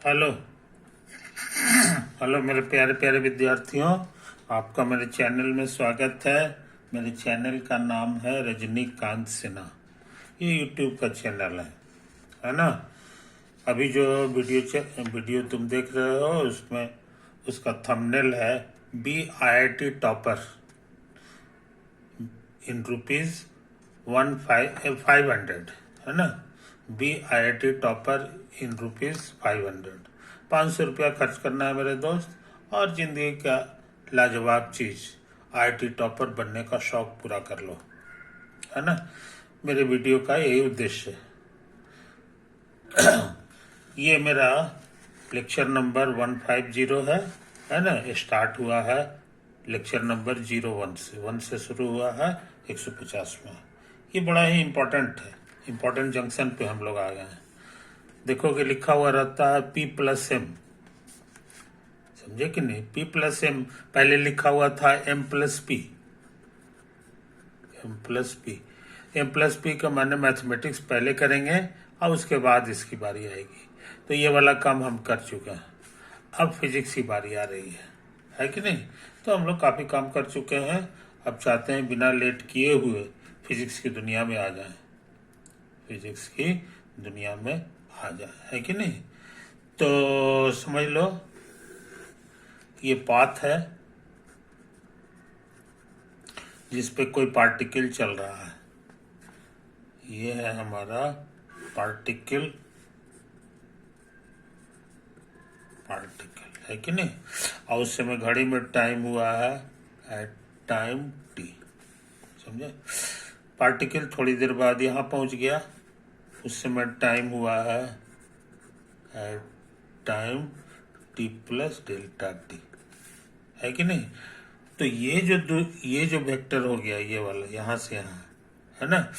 Hello hello मेरे प्यारे प्यारे विद्यार्थियों, आपका मेरे चैनल में स्वागत है। मेरे चैनल का नाम है रजनीकांत सिन्हा। ये यूट्यूब का चैनल है ना। अभी जो वीडियो तुम देख रहे हो उसमें उसका थंबनेल है BIIT टॉपर इन रुपीज 500, है ना। BIIT टॉपर इन रुपीज 500, 500 रुपया खर्च करना है मेरे दोस्त, और जिंदगी का लाजवाब चीज IIT टॉपर बनने का शौक पूरा कर लो, है ना। मेरे वीडियो का यही उद्देश्य है। ये मेरा लेक्चर नंबर 150 है ना। स्टार्ट हुआ है लेक्चर नंबर 01 से, 1 से शुरू हुआ है 150 में। ये बड़ा ही इम्पोर्टेंट है, इम्पोर्टेंट जंक्शन पे हम लोग आ गए हैं। देखोगे लिखा हुआ रहता है P+M, समझे कि नहीं। P+M पहले लिखा हुआ था M+P, M+P का माने मैथमेटिक्स पहले करेंगे और उसके बाद इसकी बारी आएगी। तो ये वाला काम हम कर चुके हैं, अब फिजिक्स की बारी आ रही है कि नहीं। तो हम लोग काफी काम कर चुके हैं, अब चाहते हैं बिना लेट किए हुए फिजिक्स की दुनिया में आ जाएं, फिजिक्स की दुनिया में आ जाए, है कि नहीं। तो समझ लो ये पाथ है जिस पे कोई पार्टिकल चल रहा है। ये है हमारा पार्टिकल है कि नहीं। और उस समय घड़ी में टाइम हुआ है एट टाइम t, समझे। पार्टिकल थोड़ी देर बाद यहाँ पहुंच गया, उस समय टाइम हुआ है एट टाइम t+Δt, है कि नहीं। तो ये जो वेक्टर हो गया ये वाला यहाँ से यहाँ, है ना,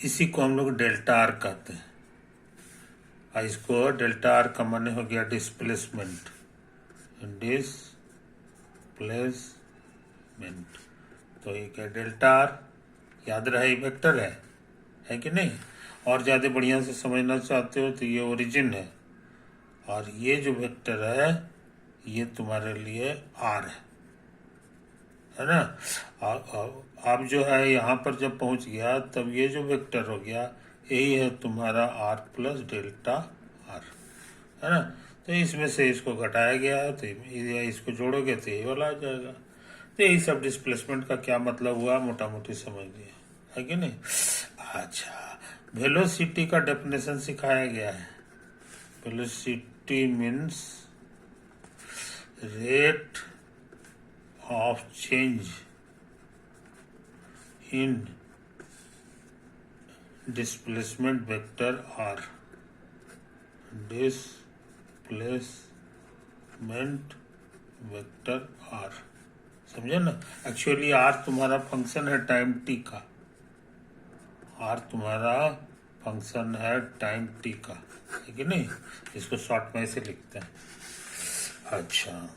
इसी को हम लोग डेल्टा आर कहते हैं। और इसको डेल्टा आर का माने हो गया डिस्प्लेसमेंट, तो ये क्या डेल्टा आर, याद रहे वेक्टर है कि नहीं। और ज्यादा बढ़िया से समझना चाहते हो तो ये ओरिजिन है, और ये जो वेक्टर है ये तुम्हारे लिए आर है ना। अब जो है यहाँ पर जब पहुंच गया तब ये जो वेक्टर हो गया यही है तुम्हारा r+Δr, है ना। तो इसमें से इसको घटाया गया है, तो इसको जोड़ोगे तो यही वाला आ जाएगा। तो यही सब डिस्प्लेसमेंट का क्या मतलब हुआ मोटा मोटी समझ लिया, है कि नहीं। अच्छा, वेलोसिटी का डेफिनेशन सिखाया गया है। Velocity means rate of change in displacement vector R, displacement vector R, समझे ना। एक्चुअली आर तुम्हारा फंक्शन है टाइम टी का, आर तुम्हारा फंक्शन है टाइम टी का, है कि नहीं। इसको शॉर्ट में ऐसे लिखते हैं। अच्छा,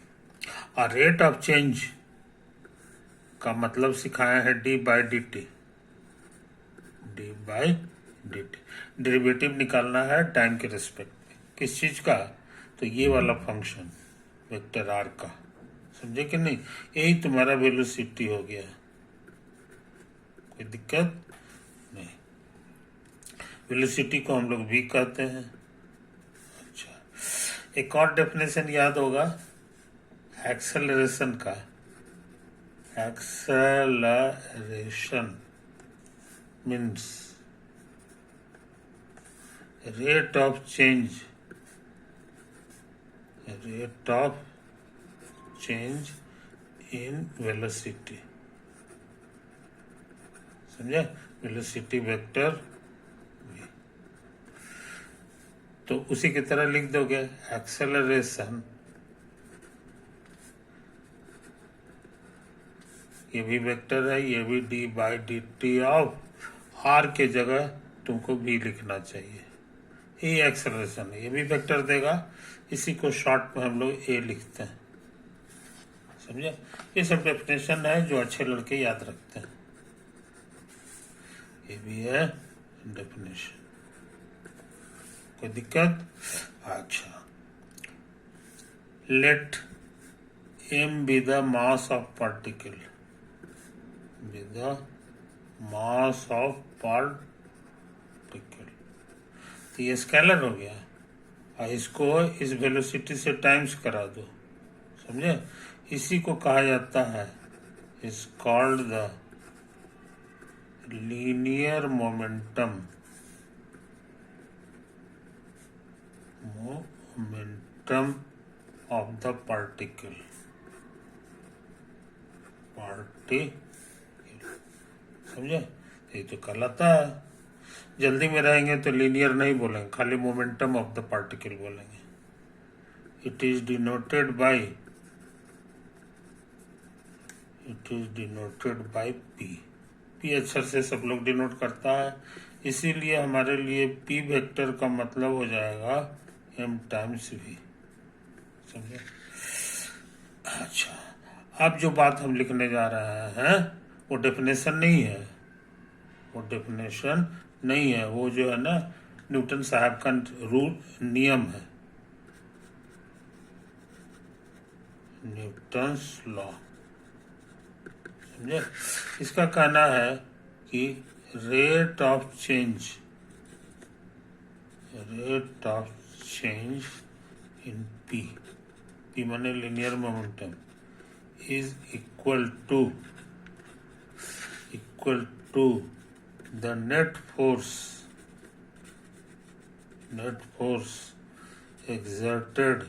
और रेट ऑफ चेंज का मतलब सिखाया है d/dt, डेरिवेटिव निकालना है टाइम के रिस्पेक्ट में, किस चीज का, तो ये वाला फंक्शन वेक्टर आर का, समझे कि नहीं। यही तुम्हारा वेलोसिटी हो गया, कोई दिक्कत नहीं। वेलोसिटी को हम लोग v कहते हैं। अच्छा, एक और डेफिनेशन याद होगा एक्सेलरेशन का। Acceleration means rate of change in velocity, समझे, वेलोसिटी वेक्टर। तो उसी की तरह लिख दोगे एक्सेलरेशन, ये भी वेक्टर है, ये भी d/dt ऑफ r के जगह तुमको भी लिखना चाहिए। ये एक्सेलरेशन है, ये भी वेक्टर देगा, इसी को शॉर्ट में हम लोग a लिखते हैं, समझे। ये सब डेफिनेशन है जो अच्छे लड़के याद रखते हैं। ये भी है डेफिनेशन, कोई दिक्कत? अच्छा, late m be the mass of particle, be the mass of particle। तो ये स्केलर हो गया, और इसको इस वेलोसिटी से टाइम्स करा दो, समझे? इसी को कहा जाता है, is called the linear momentum, momentum of the particle, समझे? ये तो कहलाता है। जल्दी में रहेंगे तो लीनियर नहीं बोलेंगे, खाली मोमेंटम ऑफ द पार्टिकल बोलेंगे। It is denoted by P अक्षर से सब लोग डिनोट करता है, इसीलिए हमारे लिए पी वेक्टर का मतलब हो जाएगा m टाइम्स v, समझे? अच्छा, अब जो बात हम लिखने जा रहे हैं वो डेफिनेशन नहीं है, वो जो है ना न्यूटन साहब का रूल, नियम है, न्यूटन्स लॉ, समझे? इसका कहना है कि rate of change in P माने linear momentum, is equal to the net force exerted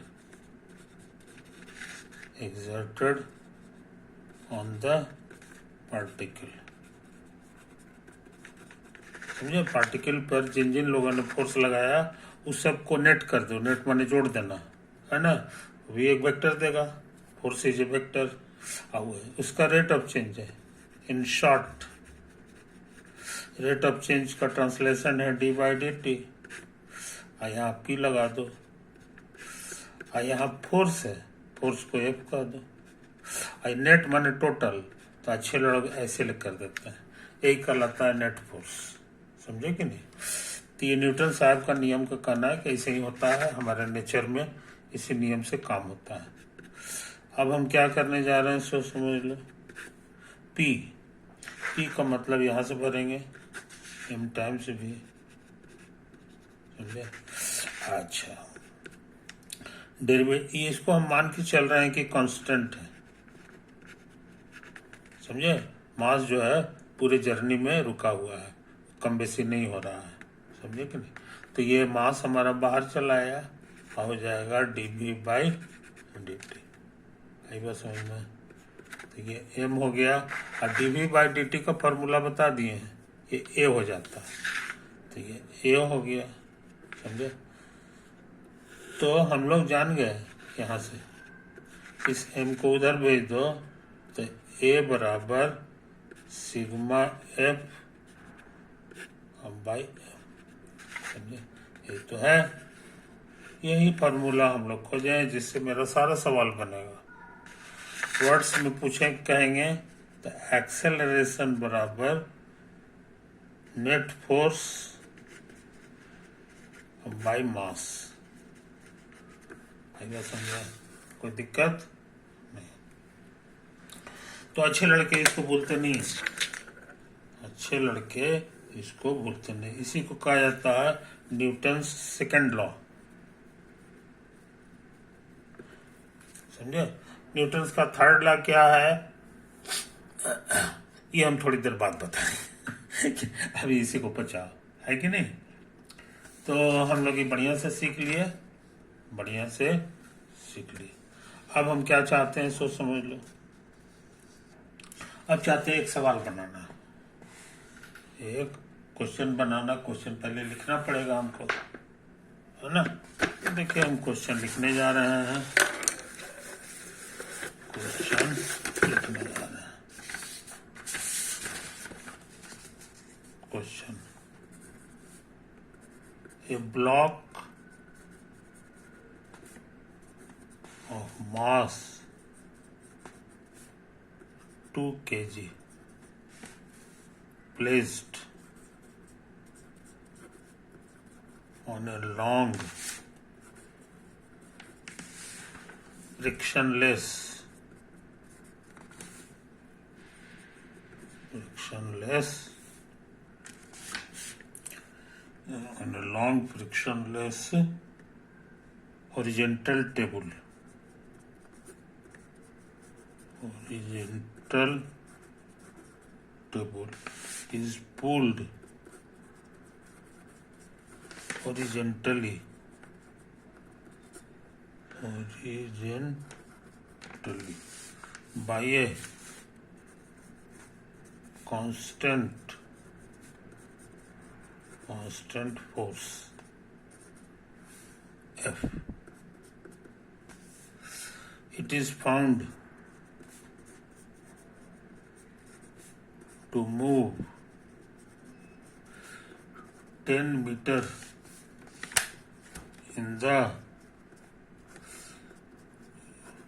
on the particle, समझे? पार्टिकल पर जिन जिन लोगों ने फोर्स लगाया उस सब को नेट कर दो, नेट माने जोड़ देना, है ना? भी एक वेक्टर देगा, फोर्स इज ए वेक्टर, उसका रेट ऑफ चेंज है। In short, rate of change का ट्रांसलेशन है d/dt, यहाँ p लगा दो, यहाँ फोर्स है, फोर्स को f कर दो, नेट माने टोटल, तो अच्छे लोग ऐसे लिख कर देते हैं, यही कहलाता है नेट फोर्स, समझे कि नहीं? तो ये न्यूटन साहब का नियम का कहना है कि ऐसे ही होता है हमारे नेचर में, इसी नियम से काम होता है। अब हम क्या करने जा रहे हैं, सो समझ लो। पी का मतलब यहाँ से भरेंगे m टाइम्स v, समझे? अच्छा, डेरिवेटिव इसको हम मान के चल रहे हैं कि कांस्टेंट है, समझे? मास जो है पूरे जर्नी में रुका हुआ है, कम बेसी नहीं हो रहा है, समझे कि नहीं? तो ये मास हमारा बाहर चला आया, हो जाएगा dv/dt, आई बात समझ में? तो ये m हो गया, और dv/dt का फॉर्मूला बता दिए हैं, ये a हो जाता है, तो ये a हो गया, समझे? तो हम लोग जान गए यहाँ से, इस m को उधर भेज दो, तो a बराबर सिग्मा f बाई f, समझे? ये तो है, यही फार्मूला हम लोग खोजें जिससे मेरा सारा सवाल बनेगा। वर्ड्स में पूछें, कहेंगे तो एक्सेलरेशन बराबर नेट फोर्स बाय मास, आइए समझे? कोई दिक्कत नहीं? तो अच्छे लड़के इसको भूलते नहीं, अच्छे लड़के इसको भूलते नहीं, इसी को कहा जाता है न्यूटन्स सेकंड लॉ, समझे? न्यूटन्स का थर्ड लॉ क्या है, ये हम थोड़ी देर बाद बताएंगे अभी इसी को बचाओ, है कि नहीं? तो हम लोग ये बढ़िया से सीख लिए। अब हम क्या चाहते हैं, सोच समझ लो। अब चाहते हैं एक सवाल बनाना, एक क्वेश्चन बनाना। क्वेश्चन पहले लिखना पड़ेगा हमको, है ना? तो देखिए हम क्वेश्चन लिखने जा रहे हैं, question a block of mass 2 kg placed on a long frictionless horizontal table is pulled horizontally by a constant force F. It is found to move 10 meters in the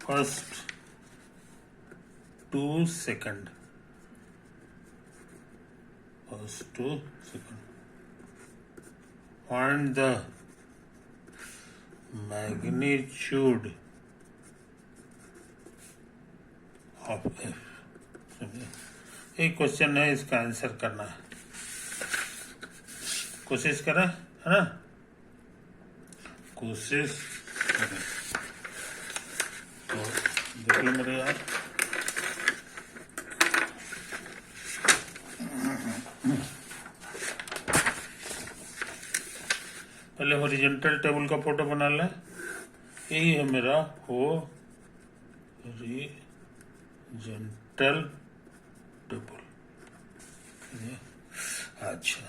first 2 seconds. Find the magnitude of F. एक question है, इसका answer करना है, कोशिश करें, है ना, कोशिश करें। तो देखिए मेरे यार, पहले हॉरिजॉन्टल टेबल का फोटो बना लें। यही है मेरा हॉरिजॉन्टल टेबल। अच्छा,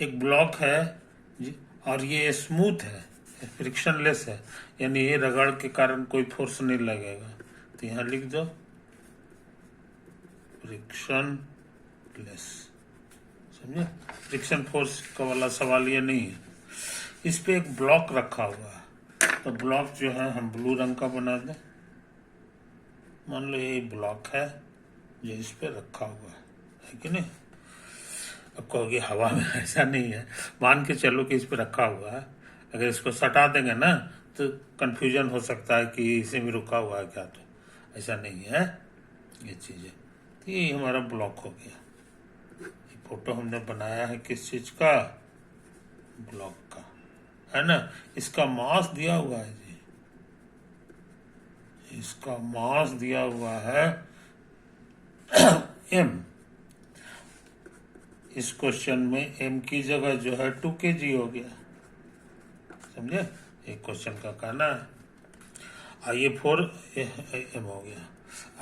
एक ब्लॉक है जी, और ये स्मूथ है, फ्रिक्शनलेस है, यानी ये रगड़ के कारण कोई फोर्स नहीं लगेगा। तो यहाँ लिख दो फ्रिक्शनलेस, समझे? फ्रिक्शन फोर्स का वाला सवाल ये नहीं है। इस पे एक ब्लॉक रखा हुआ है, तो ब्लॉक जो है हम ब्लू रंग का बना दें। मान लो ये ब्लॉक है जो इस पे रखा हुआ है कि नहीं? अब कहोगे हवा में, ऐसा नहीं है, मान के चलो कि इस पे रखा हुआ है। अगर इसको सटा देंगे ना तो कंफ्यूजन हो सकता है कि इसी में रुका हुआ है क्या, तो ऐसा नहीं है ये चीज़ें। तो ये हमारा ब्लॉक हो गया। ये फोटो हमने बनाया है किस चीज़ का? ब्लॉक का, है ना। इसका मास दिया हुआ है जी, इसका मास दिया हुआ है m। इस क्वेश्चन में m की जगह जो है 2 kg हो गया, समझे? एक क्वेश्चन का कहना है। आई 4 m हो गया।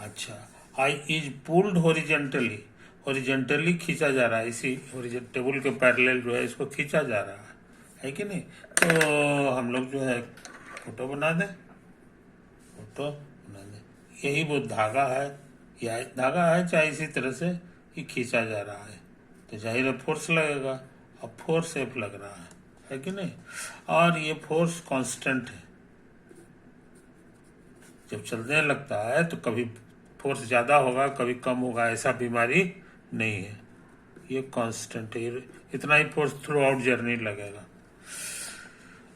अच्छा, आई इज पुल्ड हॉरिजेंटली खींचा जा रहा है, इसी टेबल के पैरेलल जो है इसको खींचा जा रहा है कि नहीं? तो हम लोग जो है फोटो बना दें, यही वो धागा है, या धागा है, चाहे इसी तरह से ये खींचा जा रहा है, तो जाहिर है फोर्स लगेगा। अब फोर्स F लग रहा है कि नहीं? और ये फोर्स कांस्टेंट है। जब चलने लगता है तो कभी फोर्स ज़्यादा होगा, कभी कम होगा, ऐसा बीमारी नहीं है, ये कांस्टेंट है। इतना ही फोर्स थ्रू आउट जर्नी लगेगा।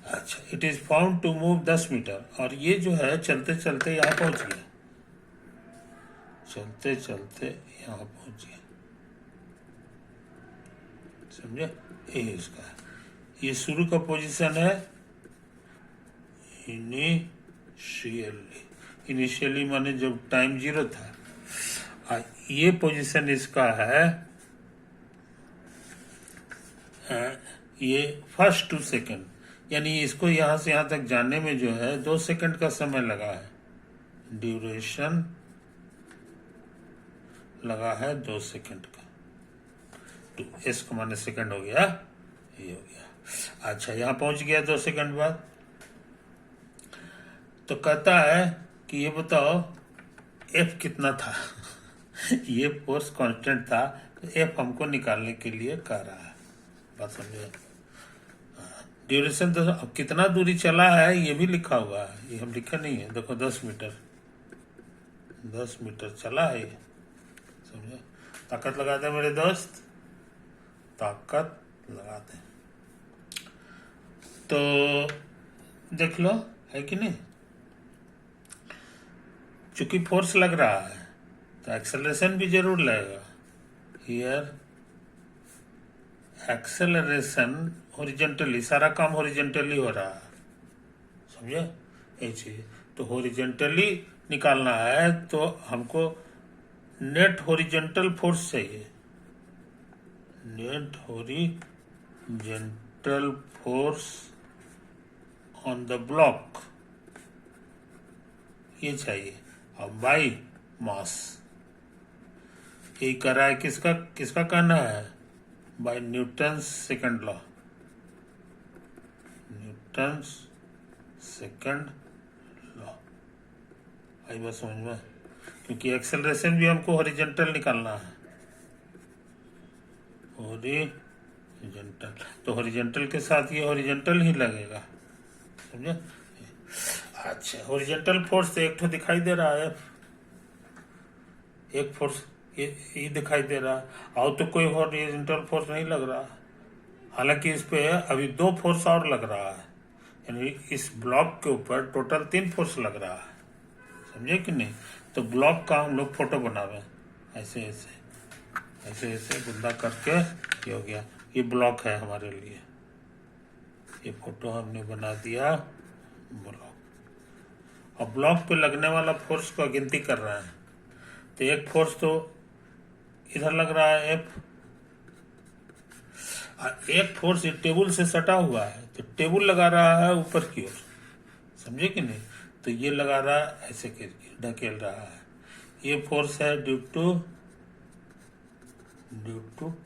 अच्छा, it is found to move 10 metre, और ये जो है चलते चलते यहाँ पहुंच गया, चलते चलते यहाँ पहुंच गया, समझे? ये इसका है, ये शुरू का पोजीशन है इनिशियली माने जब टाइम 0 था। ये पोजीशन इसका है ये फर्स्ट 2 सेकेंड, यानी इसको यहाँ से यहाँ तक जाने में जो है 2 सेकेंड का समय लगा है, ड्यूरेशन लगा है 2 सेकेंड का। 2 S का माने सेकेंड हो गया, ये हो गया। अच्छा, यहाँ पहुंच गया 2 सेकेंड बाद। तो कहता है कि ये बताओ F कितना था ये फोर्स कांस्टेंट था, तो F हमको निकालने के लिए कह रहा है। बात समझे? ड्यूरेशन तो अब कितना दूरी चला है ये भी लिखा हुआ है, ये हम लिखा नहीं है। देखो 10 मीटर, 10 मीटर चला है ये, समझे? ताकत लगाते हैं मेरे दोस्त, ताकत लगाते हैं। तो देख लो, है कि नहीं? चूंकि फोर्स लग रहा है तो एक्सेलरेशन भी जरूर लगेगा। हियर एक्सेलरेशन हॉरिजॉन्टली, सारा काम हॉरिजॉन्टली हो रहा है, समझे? ये चीज तो हॉरिजॉन्टली निकालना है तो हमको नेट हॉरिजॉन्टल फोर्स चाहिए। Net horizontal force on the block, ये चाहिए। अब बाई मास, ये कर रहा है किसका किसका कहना है? By Newton second law, Newton second law. आई बात समझ में? क्योंकि एक्सेलरेशन भी हमको हॉरिजॉन्टल निकालना है, हॉरिजॉन्टल, तो हॉरिजॉन्टल के साथ ये हॉरिजॉन्टल ही लगेगा, समझे? अच्छा, हॉरिजॉन्टल फोर्स तो एक तो दिखाई दे रहा है, एक फोर्स ये दिखाई दे रहा है, और तो कोई हॉरिजॉन्टल फोर्स नहीं लग रहा। हालांकि इस पे अभी 2 फोर्स और लग रहा है, यानी इस ब्लॉक के ऊपर टोटल 3 फोर्स लग रहा है, समझे कि नहीं? तो ब्लॉक का हम लोग फोटो बनावे, ऐसे ऐसे ऐसे ऐसे गुंदा करके ये हो गया, ये ब्लॉक है हमारे लिए। ये फोटो हमने बना दिया ब्लॉक, और ब्लॉक पे लगने वाला फोर्स को गिनती कर रहे हैं। तो एक फोर्स तो इधर लग रहा है F, और एक फोर्स ये टेबल से सटा हुआ है, तो टेबल लगा रहा है ऊपर की ओर, समझे कि नहीं? तो ये लगा रहा है ऐसे करके ढकेल रहा है, ये फोर्स है ड्यू टू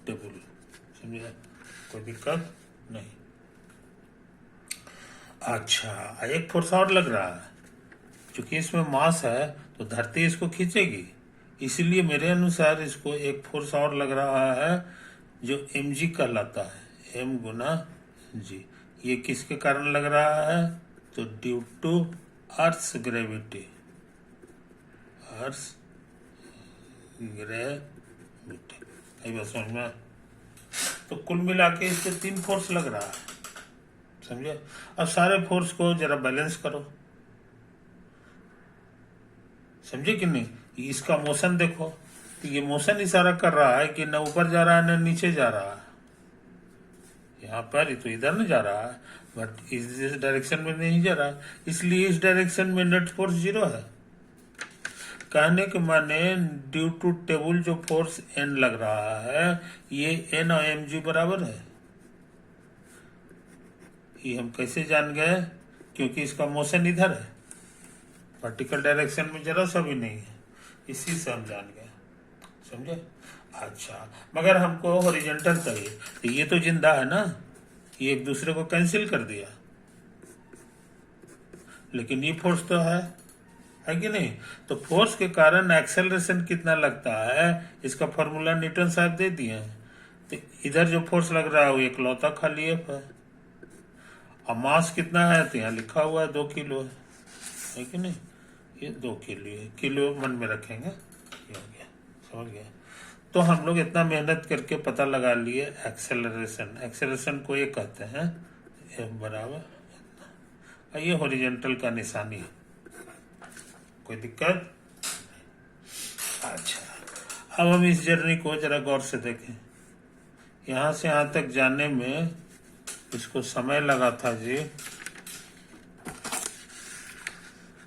टेबल, समझे? कोई दिक्कत नहीं। अच्छा, एक फोर्स और लग रहा है, क्योंकि इसमें मास है तो धरती इसको खींचेगी, इसीलिए मेरे अनुसार इसको एक फोर्स और लग रहा है जो mg कहलाता है, m गुना g। ये किसके कारण लग रहा है? तो due to earth gravity, earth gravity. आई बात समझ में? तो कुल मिला के इस पे 3 फोर्स लग रहा है, समझे? अब सारे फोर्स को जरा बैलेंस करो, समझे कि नहीं? इसका मोशन देखो, तो ये मोशन इशारा कर रहा है कि न ऊपर जा रहा है न नीचे जा रहा है, यहाँ पर तो इधर नहीं जा रहा है, बट इस डायरेक्शन में नहीं जा रहा है, इसलिए इस डायरेक्शन में नेट फोर्स 0 है। कहने के माने ड्यू टू टेबल जो फोर्स N लग रहा है, ये N और mg बराबर है। ये हम कैसे जान गए? क्योंकि इसका मोशन इधर है, वर्टिकल डायरेक्शन में जरा सा भी नहीं है, इसी से हम जान गए, समझे? अच्छा, मगर हमको हॉरिजॉन्टल चाहिए, तो ये तो जिंदा है ना, ये एक दूसरे को कैंसिल कर दिया, लेकिन ये फोर्स तो है कि नहीं? तो फोर्स के कारण एक्सेलरेशन कितना लगता है, इसका फॉर्मूला न्यूटन साहब दे दिए हैं। तो इधर जो फोर्स लग रहा है वो इकलौता खाली F है, और मास कितना है तो यहाँ लिखा हुआ है 2 किलो है कि नहीं? ये 2 किलो है, किलो मन में रखेंगे, ये हो गया, समझ गया? तो हम लोग इतना मेहनत करके पता लगा लिए एक्सेलरेशन, एक्सेलरेशन को ये कहते हैं F बराबर, और ये हॉरिजॉन्टल का निशानी है, कोई दिक्कत? अच्छा, अब हम इस जर्नी को जरा गौर से देखें। यहाँ से यहाँ तक जाने में इसको समय लगा था जी,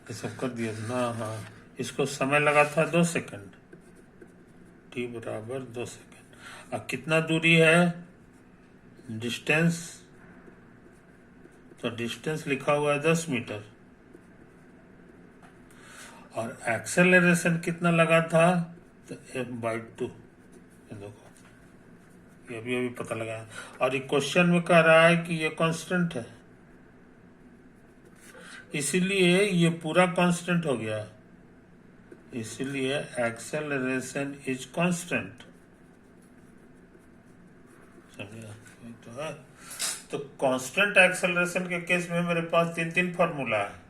ये सब कर दिया ना? हाँ, इसको समय लगा था 2 सेकंड, t बराबर 2 सेकंड। अब कितना दूरी है? डिस्टेंस, तो डिस्टेंस लिखा हुआ है 10 मीटर, और एक्सेलरेशन कितना लगा था? तो F/2। देखो, ये अभी पता लगा, और ये क्वेश्चन में कह रहा है कि ये कांस्टेंट है, इसीलिए ये पूरा कांस्टेंट हो गया, इसलिए एक्सेलरेशन इज कांस्टेंट, समझे? तो है, तो कांस्टेंट एक्सेलरेशन के केस में मेरे पास 3 फार्मूला है।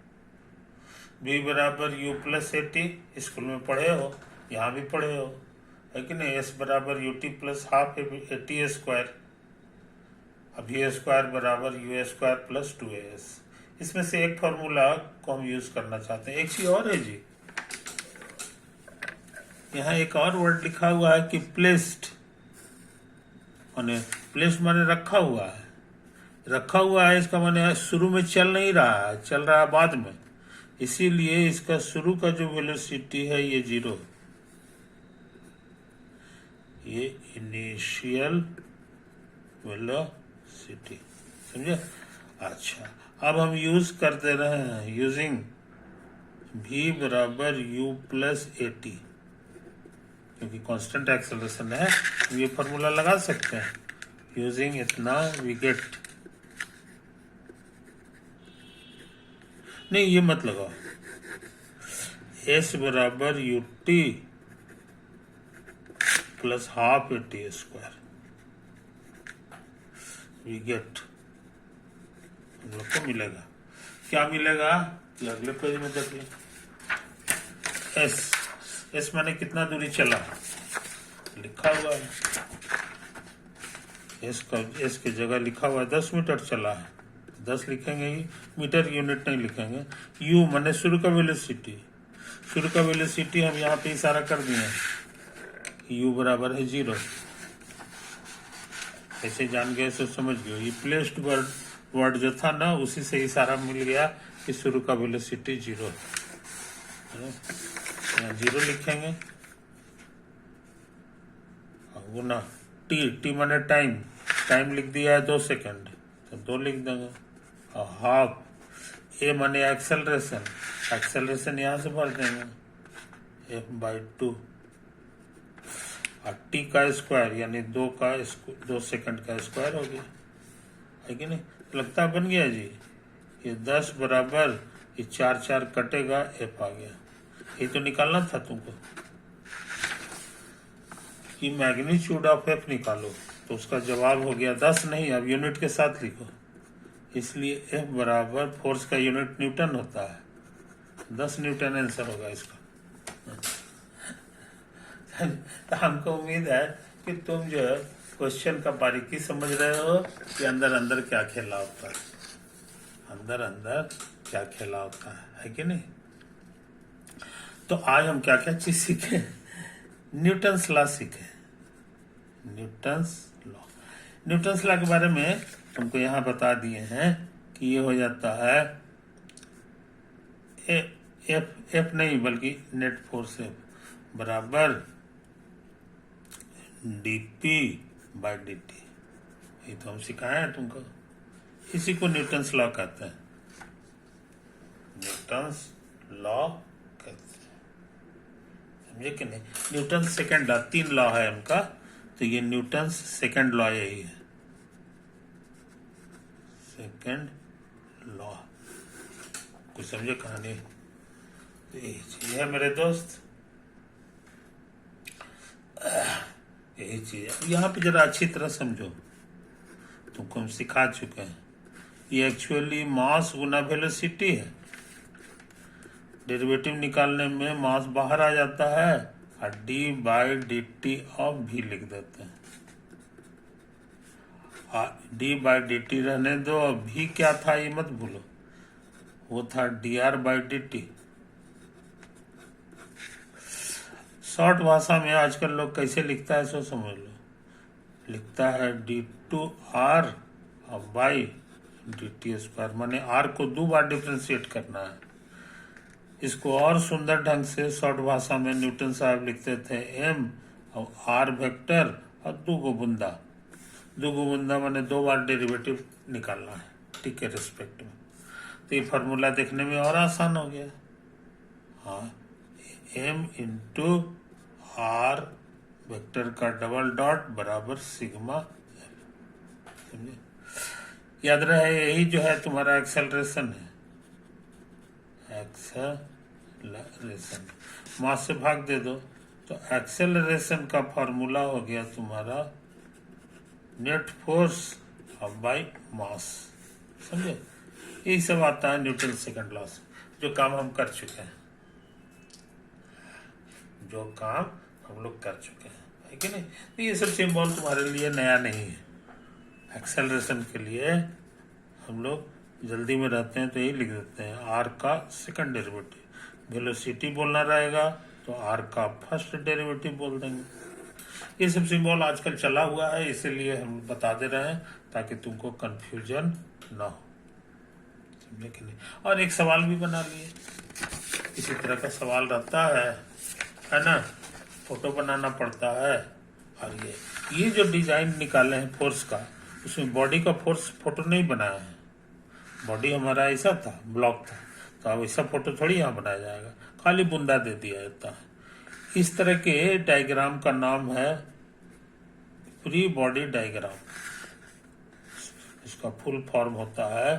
v बराबर u प्लस AT, स्कूल में पढ़े हो, यहाँ भी पढ़े हो, है कि नहीं? s बराबर ut plus half AT square, अब ये स्क्वायर बराबर यू स्क्वायर प्लस 2as। इसमें से एक फॉर्मूला को हम यूज करना चाहते हैं। एक चीज और है जी, यहाँ एक और वर्ड लिखा हुआ है कि प्लेस्ड, माने प्लेस्ड माने रखा हुआ है। रखा हुआ है इसका माने शुरू में चल नहीं रहा है, चल रहा है बाद में, इसीलिए इसका शुरू का जो वेलोसिटी है ये 0, ये इनिशियल वेलोसिटी, समझे। अच्छा, अब हम यूज कर दे रहे हैं यूजिंग v बराबर u प्लस ए टी, क्योंकि कांस्टेंट एक्सेलरेशन है, ये फॉर्मूला लगा सकते हैं। यूजिंग इतना वी गेट, नहीं ये मत लगाओ, s बराबर U T plus half A T square, we get, हम लोग को मिलेगा क्या मिलेगा, ये अगले पेज में देख लें। एस माने कितना दूरी चला लिखा हुआ है, एस की जगह लिखा हुआ है 10 मीटर चला है, 10 लिखेंगे ही, मीटर यूनिट नहीं लिखेंगे। यू माने शुरू का वेलोसिटी, शुरू का वेलोसिटी हम यहाँ पे इशारा कर दिए, यू बराबर है 0। ऐसे जान गए तो समझ गए, ये प्लेस्ड वर्ड जो था ना उसी से इशारा मिल गया कि शुरू का वेलोसिटी 0 है। 0 लिखेंगे, वो ना टी माने टाइम, टाइम लिख दिया है 2 सेकंड तो 2 लिख देंगे। और हाफ, ए माने एक्सेलरेशन, एक्सेलरेशन यहाँ से भर देंगे f/2, और टी का स्क्वायर यानी 2 सेकंड का स्क्वायर हो गया, है कि नहीं। लगता है बन गया जी। ये 10 बराबर ये 4 कटेगा, एफ आ गया। ये तो निकालना था तुमको कि मैग्नीट्यूड ऑफ एफ निकालो, तो उसका जवाब हो गया 10 नहीं, अब यूनिट के साथ लिखो, इसलिए एफ बराबर फोर्स का यूनिट न्यूटन होता है, 10 न्यूटन आंसर होगा इसका। तो हमको उम्मीद है कि तुम जो है क्वेश्चन का बारीकी समझ रहे हो कि अंदर अंदर क्या खेला होता है, अंदर अंदर क्या खेला होता है कि नहीं। तो आज हम क्या क्या चीज सीखे, न्यूटन्स लॉ सीखे, न्यूटन्स लॉ के बारे में तुमको यहाँ बता दिए हैं कि ये हो जाता है एफ नहीं बल्कि नेट फोर्स एफ बराबर dp/dt, ये तो हम सिखाए हैं तुमको, इसी को न्यूटन्स लॉ कहते हैं, न्यूटन्स लॉ कहते हैं, समझे कि नहीं। न्यूटन सेकंड लॉ, 3 लॉ है उनका, तो ये न्यूटन्स सेकंड लॉ यही है, सेकंड लॉ, कुछ समझे कहानी। तो यही चीज है मेरे दोस्त, यही चीज है। यहाँ पे जरा अच्छी तरह समझो, तुमको हम सिखा चुके हैं, ये एक्चुअली मास गुना वेलोसिटी है। डेरिवेटिव निकालने में मास बाहर आ जाता है और d/dt ऑफ v लिख देते हैं, d/dt रहने दो, और v क्या था ये मत भूलो, वो था dr/dt। शॉर्ट भाषा में आजकल लोग कैसे लिखता है सो समझ लो, लिखता है d2r बाई dt², माने r को 2 बार डिफ्रेंशिएट करना है। इसको और सुंदर ढंग से शॉर्ट भाषा में न्यूटन साहब लिखते थे m और r वेक्टर और 2 बूंदा माने 2 बार डेरिवेटिव निकालना है टी के रिस्पेक्ट में। तो ये फार्मूला देखने में और आसान हो गया, हाँ, m इंटू r वेक्टर का डबल डॉट बराबर सिग्मा, समझे। याद रहे यही जो है तुम्हारा एक्सेलरेशन है, एक्सेलरेशन, मास से भाग दे दो तो एक्सेलरेशन का फॉर्मूला हो गया तुम्हारा नेट फोर्स बाय मास, समझे। यही सब आता है न्यूटन सेकंड लॉ से, जो काम हम कर चुके हैं, जो काम हम लोग कर चुके हैं, है कि नहीं। तो ये सब सिंबल तुम्हारे लिए नया नहीं है एक्सेलरेशन के लिए हम लोग जल्दी में रहते हैं तो यही लिख देते हैं, आर का सेकंड डेरिवेटिव। वेलोसिटी बोलना रहेगा तो आर का फर्स्ट डेरिवेटिव बोल देंगे। ये सब सिंबल आजकल चला हुआ है, इसीलिए हम बता दे रहे हैं ताकि तुमको कंफ्यूजन ना हो, समझे कि नहीं। और एक सवाल भी बना लिए, इसी तरह का सवाल रहता है ना, फोटो बनाना पड़ता है। और ये जो डिजाइन निकाले हैं फोर्स का, उसमें बॉडी का फोर्स फोटो नहीं बनाया है। बॉडी हमारा ऐसा था, ब्लॉक था, तो अब ऐसा फोटो थोड़ी यहाँ बनाया जाएगा, खाली बुंदा दे दिया जाता है। इस तरह के डायग्राम का नाम है फ्री बॉडी डायग्राम। इसका फुल फॉर्म होता है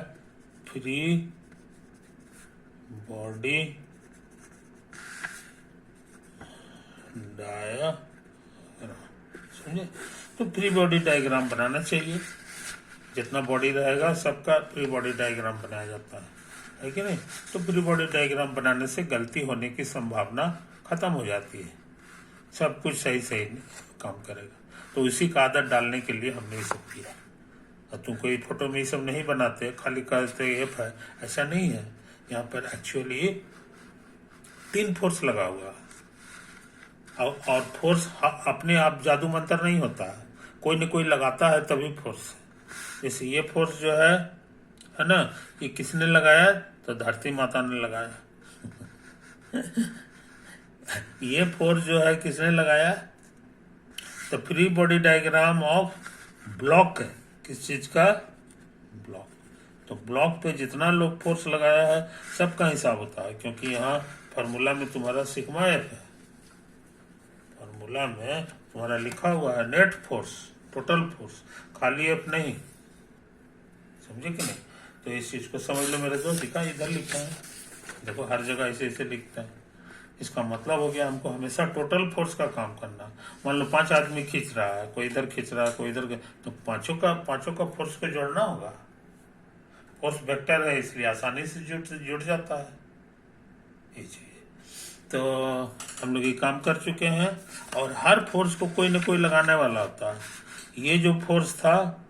फ्री बॉडी डायग्राम, समझे। तो फ्री बॉडी डायग्राम बनाना चाहिए, जितना बॉडी रहेगा सबका फ्री बॉडी डायग्राम बनाया जाता है कि नहीं। तो फ्री बॉडी डायग्राम बनाने से गलती होने की संभावना खत्म हो जाती है, सब कुछ सही सही काम करेगा। तो इसी का आदत डालने के लिए हमने ये सब किया। और तुम कोई फोटो में ये सब नहीं बनाते, खाली कहते एफ है, ऐसा नहीं है। यहाँ पर एक्चुअली 3 फोर्स लगा हुआ है, और फोर्स अपने आप जादू मंत्र नहीं होता है, कोई न कोई लगाता है तभी फोर्स। जैसे ये फोर्स जो है ना, ये किसने लगाया? तो धरती माता ने लगाया। ये फोर्स जो है किसने लगाया? तो free body diagram of block है, किस चीज का? ब्लॉक। तो ब्लॉक पे जितना लोग फोर्स लगाया है सबका हिसाब होता है, क्योंकि यहाँ फार्मूला में तुम्हारा सिग्मा एफ है, फार्मूला में तुम्हारा लिखा हुआ है नेट फोर्स, टोटल फोर्स, खाली एफ नहीं, समझे कि नहीं। तो इस चीज को समझ लो मेरे दोस्त, लिखा इधर लिखा है, देखो हर जगह ऐसे ऐसे लिखता है। इसका मतलब हो गया हमको हमेशा टोटल फोर्स का काम करना। मान लो 5 आदमी खींच रहा है, कोई इधर खींच रहा है, कोई इधर, तो पांचों का फोर्स को जोड़ना होगा। फोर्स वेक्टर है इसलिए आसानी से जुड़ जाता है ये चीज। तो हम लोग ये काम कर चुके हैं, और हर फोर्स को कोई ना कोई लगाने वाला होता है। ये जो फोर्स था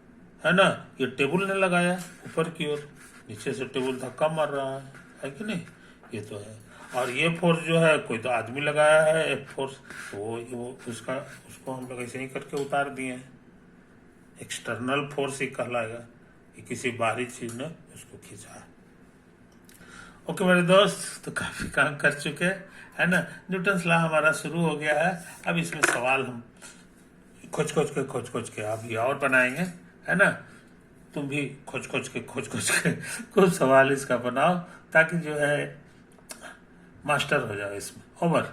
है ना, ये टेबल ने लगाया ऊपर की ओर, नीचे से टेबल धक्का मार रहा है कि नहीं, ये तो है। और ये फोर्स जो है कोई तो आदमी लगाया है एफ फोर्स, तो वो उसको हम लोग ऐसे ही करके उतार दिए हैं। एक्सटर्नल फोर्स ही कहलाएगा, कि किसी बाहरी चीज ने उसको खींचा है। ओके मेरे दोस्त, तो काफी काम कर चुके है ना। न्यूटन्स लॉ हमारा शुरू हो गया है। अब इसमें सवाल हम खोज के अभी और बनाएंगे, है ना। तुम भी खोज के कुछ सवाल इसका बनाओ, ताकि जो है मास्टर हो जाए इसमें। ओवर।